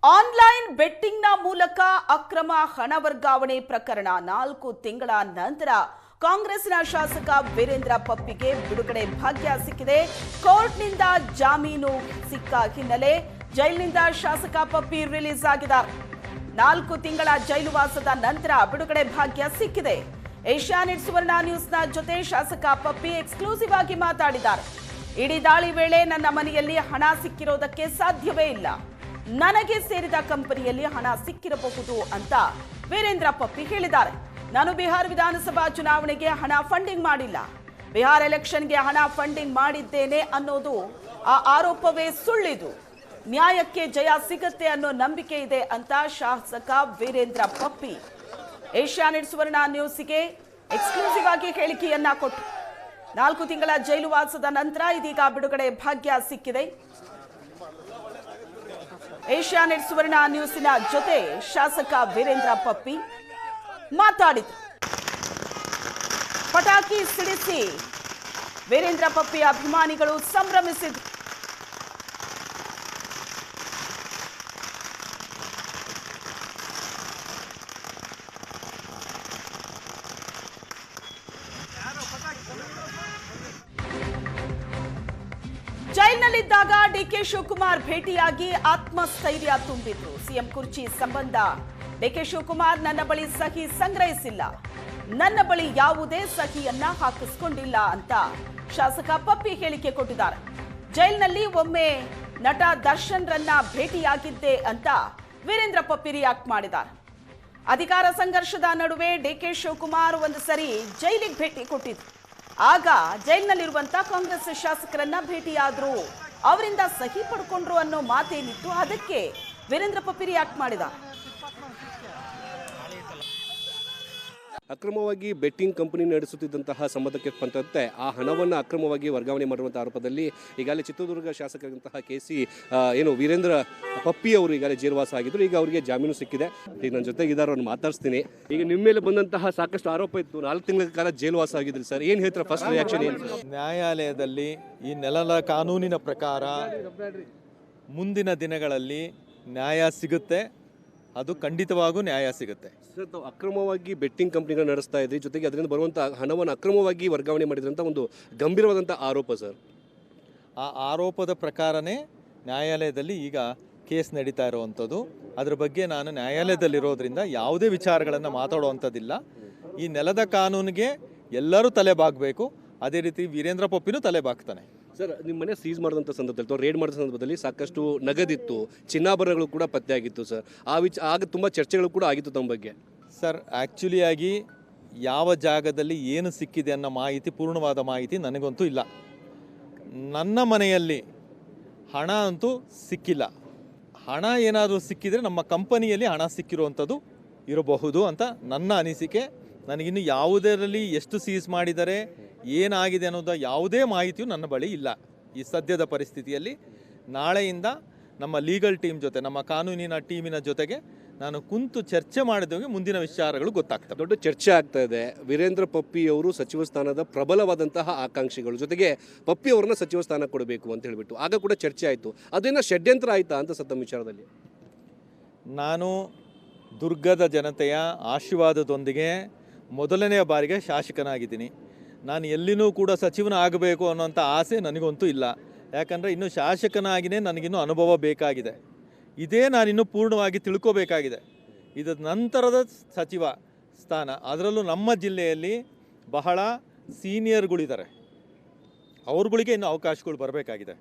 Online ಬೆಟ್ಟಿಂಗ್ನ ಮೂಲಕ ಅಕ್ರಮ ಹಣ ವರ್ಗಾವಣೆ ಪ್ರಕರಣ 4 ತಿಂಗಳ ನಂತರ ಕಾಂಗ್ರೆಸ್ನ ಶಾಸಕ ವೀರೇಂದ್ರ ಪಪ್ಪಿಗೆ ಬಿಡುಗಡೆ ಭಾಗ್ಯ ಸಿಕ್ಕಿದೆ. ಕೋರ್ಟ್ನಿಂದ ಜಾಮೀನು ಸಿಕ್ಕ ಹಿನ್ನೆಲೆ ಜೈಲಿನಿಂದ ಶಾಸಕ ಪಪ್ಪಿ ರಿಲೀಸ್ ಆಗಿದ್ದಾರೆ. 4 ತಿಂಗಳ ಜೈಲುವಾಸದ ನಂತರ ಬಿಡುಗಡೆ ಭಾಗ್ಯ ಸಿಕ್ಕಿದೆ. ಏಷ್ಯಾನೆಟ್ ಸುವರ್ಣ ನ್ಯೂಸ್ನ ಜೊತೆ ಶಾಸಕ ಪಪ್ಪಿ ಎಕ್ಸ್ಕ್ಲೂಸಿವ್ ಆಗಿ ಮಾತಾಡಿದ್ದಾರೆ. ಇಡೀ ದಾಳಿ ವೇಳೆ ನನ್ನ ಮನೆಯಲ್ಲಿ ಹಣ ಸಿಕ್ಕಿರೋದಕ್ಕೆ ಸಾಧ್ಯವೇ ಇಲ್ಲ. ನನಗೆ ಸೇರಿದ ಕಂಪನಿಯಲ್ಲಿ ಹಣ ಸಿಕ್ಕಿರಬಹುದು ಅಂತ ವೀರೇಂದ್ರ ಪಪ್ಪಿ ಹೇಳಿದ್ದಾರೆ. ನಾನು ಬಿಹಾರ ವಿಧಾನಸಭಾ ಚುನಾವಣೆಗೆ ಹಣ ಫಂಡಿಂಗ್ ಮಾಡಿಲ್ಲ. ಬಿಹಾರ ಎಲೆಕ್ಷನ್ಗೆ ಹಣ ಫಂಡಿಂಗ್ ಮಾಡಿದ್ದೇನೆ ಅನ್ನೋದು ಆ ಆರೋಪವೇ ಸುಳ್ಳಿದು. ನ್ಯಾಯಕ್ಕೆ ಜಯ ಸಿಗತ್ತೆ ಅನ್ನೋ ನಂಬಿಕೆ ಇದೆ ಅಂತ ಶಾಸಕ ವೀರೇಂದ್ರ ಪಪ್ಪಿ ಏಷ್ಯಾನೆಟ್ ಸುವರ್ಣ ನ್ಯೂಸ್ಗೆ ಎಕ್ಸ್ಕ್ಲೂಸಿವ್ ಆಗಿ ಹೇಳಿಕೆಯನ್ನ ಕೊಟ್ಟರು. 4 ತಿಂಗಳ ಜೈಲುವಾಸದ ನಂತರ ಇದೀಗ ಬಿಡುಗಡೆ ಭಾಗ್ಯ ಸಿಕ್ಕಿದೆ. ಏಷ್ಯಾನೆಟ್ ಸುವರ್ಣ ನ್ಯೂಸಿನ ಜೊತೆ ಶಾಸಕ ವೀರೇಂದ್ರ ಪಪ್ಪಿ ಮಾತಾಡಿದರು. ಪಟಾಕಿ ಸಿಡಿಸಿ ವೀರೇಂದ್ರ ಪಪ್ಪಿ ಅಭಿಮಾನಿಗಳು ಸಂಭ್ರಮಿಸಿದರು. ಜೈಲಿನಲ್ಲಿದ್ದಾಗ ಡಿಕೆ ಶಿವಕುಮಾರ್ ಭೇಟಿಯಾಗಿ ಆತ್ಮಸ್ಥೈರ್ಯ ತುಂಬಿದ್ರು. ಸಿಎಂ ಕುರ್ಚಿ ಸಂಬಂಧ ಡಿಕೆ ಶಿವಕುಮಾರ್ ನನ್ನ ಬಳಿ ಸಹಿ ಸಂಗ್ರಹಿಸಿಲ್ಲ, ನನ್ನ ಬಳಿ ಯಾವುದೇ ಸಹಿಯನ್ನ ಹಾಕಿಸ್ಕೊಂಡಿಲ್ಲ ಅಂತ ಶಾಸಕ ಪಪ್ಪಿ ಹೇಳಿಕೆ ಕೊಟ್ಟಿದ್ದಾರೆ. ಜೈಲಿನಲ್ಲಿ ಒಮ್ಮೆ ನಟ ದರ್ಶನ್ ರನ್ನ ಭೇಟಿಯಾಗಿದ್ದೆ ಅಂತ ವೀರೇಂದ್ರ ಪಪ್ಪಿ ರಿಯಾಕ್ಟ್ ಮಾಡಿದ್ದಾರೆ. ಅಧಿಕಾರ ಸಂಘರ್ಷದ ನಡುವೆ ಡಿಕೆ ಶಿವಕುಮಾರ್ ಒಂದು ಸರಿ ಜೈಲಿಗೆ ಭೇಟಿ ಕೊಟ್ಟಿದ್ರು. ಆಗ ಜೈಲಿನಲ್ಲಿರುವಂತ ಕಾಂಗ್ರೆಸ್ ಶಾಸಕರನ್ನ ಭೇಟಿಯಾದ್ರು, ಅವರಿಂದ ಸಹಿ ಪಡ್ಕೊಂಡ್ರು ಅನ್ನೋ ಮಾತೇನಿತ್ತು, ಅದಕ್ಕೆ ವೀರೇಂದ್ರ ಪಪ್ಪಿ ರಿಯಾಕ್ಟ್ ಮಾಡಿದ. ಅಕ್ರಮವಾಗಿ ಬೆಟ್ಟಿಂಗ್ ಕಂಪನಿ ನಡೆಸುತ್ತಿದ್ದಂತಹ ಸಂಬಂಧಕ್ಕೆ ಸಂಬಂಧಪಟ್ಟಂತೆ ಆ ಹಣವನ್ನು ಅಕ್ರಮವಾಗಿ ವರ್ಗಾವಣೆ ಮಾಡಿರುವಂಥ ಆರೋಪದಲ್ಲಿ ಈಗಾಗಲೇ ಚಿತ್ರದುರ್ಗ ಶಾಸಕರಾದಂತಹ ವೀರೇಂದ್ರ ಪಪ್ಪಿ ಅವರು ಈಗಾಗಲೇ ಜೈಲುವಾಸ ಆಗಿದ್ರು. ಈಗ ಅವರಿಗೆ ಜಾಮೀನು ಸಿಕ್ಕಿದೆ. ಈಗ ನನ್ನ ಜೊತೆಗಿದ್ದಾರೆ, ಅವ್ರನ್ನ ಮಾತಾಡ್ತೀನಿ. ಈಗ ನಿಮ್ಮ ಮೇಲೆ ಬಂದಂತಹ ಸಾಕಷ್ಟು ಆರೋಪ ಇತ್ತು, 4 ತಿಂಗಳ ಕಾಲ ಜೈಲುವಾಸ ಆಗಿದ್ರಿ ಸರ್, ಏನು ಹೇಳ್ತಾರೆ? ಫಸ್ಟ್ ರಿಯಾಕ್ಷನ್ ಏನು? ನ್ಯಾಯಾಲಯದಲ್ಲಿ ಈ ನೆಲದ ಕಾನೂನಿನ ಪ್ರಕಾರ ಮುಂದಿನ ದಿನಗಳಲ್ಲಿ ನ್ಯಾಯ ಸಿಗುತ್ತೆ, ಅದು ಖಂಡಿತವಾಗೂ ನ್ಯಾಯ ಸಿಗುತ್ತೆ. ಸರ್, ತಾವು ಅಕ್ರಮವಾಗಿ ಬೆಟ್ಟಿಂಗ್ ಕಂಪ್ನಿಗಳು ನಡೆಸ್ತಾ ಇದ್ರಿ, ಜೊತೆಗೆ ಅದರಿಂದ ಬರುವಂಥ ಹಣವನ್ನು ಅಕ್ರಮವಾಗಿ ವರ್ಗಾವಣೆ ಮಾಡಿದ್ರಂಥ ಒಂದು ಗಂಭೀರವಾದಂಥ ಆರೋಪ ಸರ್. ಆ ಆರೋಪದ ಪ್ರಕಾರನೇ ನ್ಯಾಯಾಲಯದಲ್ಲಿ ಈಗ ಕೇಸ್ ನಡೀತಾ ಇರುವಂಥದ್ದು. ಅದ್ರ ಬಗ್ಗೆ ನಾನು ನ್ಯಾಯಾಲಯದಲ್ಲಿರೋದ್ರಿಂದ ಯಾವುದೇ ವಿಚಾರಗಳನ್ನು ಮಾತಾಡುವಂಥದ್ದಿಲ್ಲ. ಈ ನೆಲದ ಕಾನೂನಿಗೆ ಎಲ್ಲರೂ ತಲೆ ಬಾಗಬೇಕು, ಅದೇ ರೀತಿ ವೀರೇಂದ್ರ ಪಪ್ಪಿನೂ ತಲೆ ಬಾಗ್ತಾನೆ. ಸರ್, ನಿಮ್ಮ ಮನೆ ಸೀಸ್ ಮಾಡಿದಂಥ ಸಂದರ್ಭದಲ್ಲಿ ರೇಡ್ ಮಾಡಿದ ಸಂದರ್ಭದಲ್ಲಿ ಸಾಕಷ್ಟು ನಗದಿತ್ತು, ಚಿನ್ನಾಭರಣಗಳು ಕೂಡ ಪತ್ತೆ ಆಗಿತ್ತು ಸರ್. ಆಗ ತುಂಬ ಚರ್ಚೆಗಳು ಕೂಡ ಆಗಿತ್ತು ತಮ್ಮ ಬಗ್ಗೆ. ಸರ್, ಆ್ಯಕ್ಚುಲಿಯಾಗಿ ಯಾವ ಜಾಗದಲ್ಲಿ ಏನು ಸಿಕ್ಕಿದೆ ಅನ್ನೋ ಮಾಹಿತಿ, ಪೂರ್ಣವಾದ ಮಾಹಿತಿ ನನಗಂತೂ ಇಲ್ಲ. ನನ್ನ ಮನೆಯಲ್ಲಿ ಹಣ ಅಂತೂ ಸಿಕ್ಕಿಲ್ಲ. ಹಣ ಏನಾದರೂ ಸಿಕ್ಕಿದರೆ ನಮ್ಮ ಕಂಪನಿಯಲ್ಲಿ ಹಣ ಸಿಕ್ಕಿರುವಂಥದ್ದು ಇರಬಹುದು ಅಂತ ನನ್ನ ಅನಿಸಿಕೆ. ನನಗಿನ್ನು ಯಾವುದರಲ್ಲಿ ಎಷ್ಟು ಸೀಸ್ ಮಾಡಿದ್ದಾರೆ, ಏನಾಗಿದೆ ಅನ್ನೋದು ಯಾವುದೇ ಮಾಹಿತಿಯು ನನ್ನ ಬಳಿ ಇಲ್ಲ ಈ ಸದ್ಯದ ಪರಿಸ್ಥಿತಿಯಲ್ಲಿ. ನಾಳೆಯಿಂದ ನಮ್ಮ ಲೀಗಲ್ ಟೀಮ್ ಜೊತೆ, ನಮ್ಮ ಕಾನೂನಿನ ಟೀಮಿನ ಜೊತೆಗೆ ನಾನು ಕುಂತು ಚರ್ಚೆ ಮಾಡಿದಾಗ ಮುಂದಿನ ವಿಚಾರಗಳು ಗೊತ್ತಾಗ್ತವೆ. ದೊಡ್ಡ ಚರ್ಚೆ ಆಗ್ತಾ ಇದೆ. ವೀರೇಂದ್ರ ಪಪ್ಪಿ ಅವರು ಸಚಿವ ಸ್ಥಾನದ ಪ್ರಬಲವಾದಂತಹ ಆಕಾಂಕ್ಷಿಗಳು, ಜೊತೆಗೆ ಪಪ್ಪಿ ಅವರನ್ನ ಸಚಿವ ಸ್ಥಾನ ಕೊಡಬೇಕು ಅಂತ ಹೇಳಿಬಿಟ್ಟು ಆಗ ಕೂಡ ಚರ್ಚೆ ಆಯಿತು. ಅದನ್ನು ಷಡ್ಯಂತ್ರ ಆಯಿತಾ ಅಂತ ಸತ್ತ ವಿಚಾರದಲ್ಲಿ ನಾನು ದುರ್ಗದ ಜನತೆಯ ಆಶೀರ್ವಾದದೊಂದಿಗೆ ಮೊದಲನೆಯ ಬಾರಿಗೆ ಶಾಸಕನಾಗಿದ್ದೀನಿ. ನಾನು ಎಲ್ಲಿನೂ ಕೂಡ ಸಚಿವನ ಆಗಬೇಕು ಅನ್ನೋಂಥ ಆಸೆ ನನಗಂತೂ ಇಲ್ಲ. ಯಾಕಂದರೆ ಇನ್ನು ಶಾಸಕನಾಗಿಯೇ ನನಗಿನ್ನೂ ಅನುಭವ ಬೇಕಾಗಿದೆ. ಇದೇ ನಾನಿನ್ನೂ ಪೂರ್ಣವಾಗಿ ತಿಳ್ಕೋಬೇಕಾಗಿದೆ. ಇದರ ನಂತರದ ಸಚಿವ ಸ್ಥಾನ, ಅದರಲ್ಲೂ ನಮ್ಮ ಜಿಲ್ಲೆಯಲ್ಲಿ ಬಹಳ ಸೀನಿಯರ್ಗಳಿದ್ದಾರೆ, ಅವ್ರುಗಳಿಗೆ ಇನ್ನೂ ಅವಕಾಶಗಳು ಬರಬೇಕಾಗಿದೆ.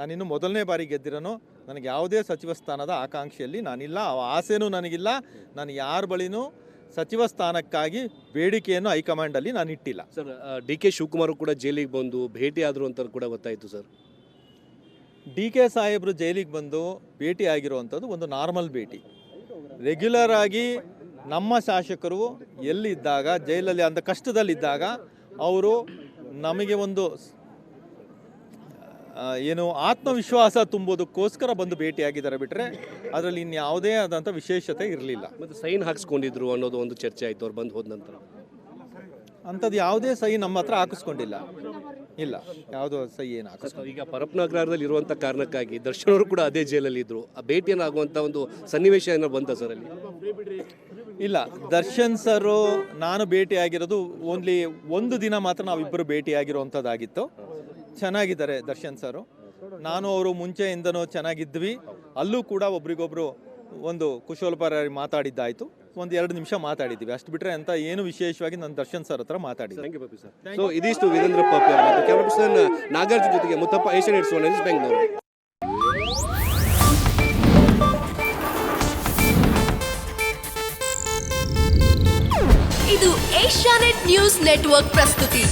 ನಾನಿನ್ನು ಮೊದಲನೇ ಬಾರಿ ಗೆದ್ದಿರೋನು, ನನಗೆ ಯಾವುದೇ ಸಚಿವ ಸ್ಥಾನದ ಆಕಾಂಕ್ಷೆಯಲ್ಲಿ ನಾನಿಲ್ಲ, ಆ ಆಸೆನೂ ನನಗಿಲ್ಲ. ನಾನು ಯಾರ ಬಳಿನೂ ಸಚಿವ ಸ್ಥಾನಕ್ಕಾಗಿ ಬೇಡಿಕೆಯನ್ನು ಹೈಕಮಾಂಡಲ್ಲಿ ನಾನು ಇಟ್ಟಿಲ್ಲ. ಸರ್, ಡಿ ಕೆ ಶಿವಕುಮಾರ್ ಕೂಡ ಜೈಲಿಗೆ ಬಂದು ಭೇಟಿ ಆದರು ಅಂತ ಕೂಡ ಗೊತ್ತಾಯಿತು ಸರ್. ಡಿ ಕೆ ಸಾಹೇಬರು ಜೈಲಿಗೆ ಬಂದು ಭೇಟಿ ಆಗಿರುವಂಥದ್ದು ಒಂದು ನಾರ್ಮಲ್ ಭೇಟಿ. ರೆಗ್ಯುಲರ್ ಆಗಿ ನಮ್ಮ ಶಾಸಕರು ಎಲ್ಲಿದ್ದಾಗ, ಜೈಲಲ್ಲಿ ಅಂಥ ಕಷ್ಟದಲ್ಲಿದ್ದಾಗ ಅವರು ನಮಗೆ ಒಂದು ಆತ್ಮವಿಶ್ವಾಸ ತುಂಬೋದಕ್ಕೋಸ್ಕರ ಬಂದು ಭೇಟಿಯಾಗಿದ್ದಾರೆ ಬಿಟ್ಟರೆ ಅದರಲ್ಲಿ ಇನ್ಯಾವುದೇ ಆದಂಥ ವಿಶೇಷತೆ ಇರಲಿಲ್ಲ. ಮತ್ತು ಸೈನ್ ಹಾಕಿಸ್ಕೊಂಡಿದ್ರು ಅನ್ನೋದು ಒಂದು ಚರ್ಚೆ ಆಯಿತು ಅವ್ರು ಬಂದು ಹೋದ ನಂತರ. ಅಂಥದ್ದು ಯಾವುದೇ ಸಹಿ ನಮ್ಮ ಹತ್ರ ಹಾಕಿಸ್ಕೊಂಡಿಲ್ಲ. ಇಲ್ಲ, ಯಾವುದೋ ಸಹಿ ಏನು ಹಾಕಿಸ್ಕೊಂಡು ಈಗ ಪರಪ್ಪನಗರದಲ್ಲಿ ಇರುವಂಥ ಕಾರಣಕ್ಕಾಗಿ ದರ್ಶನ್ ಅವರು ಕೂಡ ಅದೇ ಜೈಲಲ್ಲಿ ಇದ್ರು. ಆ ಭೇಟಿಯನ್ನು ಆಗುವಂಥ ಒಂದು ಸನ್ನಿವೇಶ ಏನೋ ಬಂತ ಸರ್ ಅಲ್ಲಿ? ಇಲ್ಲ, ದರ್ಶನ್ ಸರ್ ನಾನು ಭೇಟಿಯಾಗಿರೋದು ಓನ್ಲಿ ಒಂದು ದಿನ ಮಾತ್ರ ನಾವಿಬ್ಬರು ಭೇಟಿಯಾಗಿರುವಂಥದ್ದಾಗಿತ್ತು. ಚೆನ್ನಾಗಿದ್ದಾರೆ ದರ್ಶನ್ ಸರು. ನಾನು ಅವರು ಮುಂಚೆಯಿಂದನೂ ಚೆನ್ನಾಗಿದ್ವಿ. ಅಲ್ಲೂ ಕೂಡ ಒಬ್ರಿಗೊಬ್ರು ಒಂದು ಕುಶಲೋಪರಿ ಮಾತಾಡಿದ್ದಾಯಿತು. ಒಂದು 2 ನಿಮಿಷ ಮಾತಾಡಿದ್ದೀವಿ, ಅಷ್ಟು ಬಿಟ್ಟರೆ ಅಂತ ಏನು ವಿಶೇಷವಾಗಿ ನಾನು ದರ್ಶನ್ ಸರ್ ಹತ್ರ ಮಾತಾಡಿದ್ದೆ. Thank you Pappi sir. So ಇದಿಷ್ಟು ವೀರೇಂದ್ರ ಪಪ್ಪಿ ಅವರು ಮತ್ತು ಕ್ಯಾಮರಾ ಪರ್ಸನ್ ನಾಗಾರ್ಜುನ್ ಜೊತೆಗೆ Muthappa, Asian nets 1 news Bengaluru. ಇದು ಏಷ್ಯಾನೆಟ್ ನ್ಯೂಸ್ ನೆಟ್ವರ್ಕ್ ಪ್ರಸ್ತುತಿ.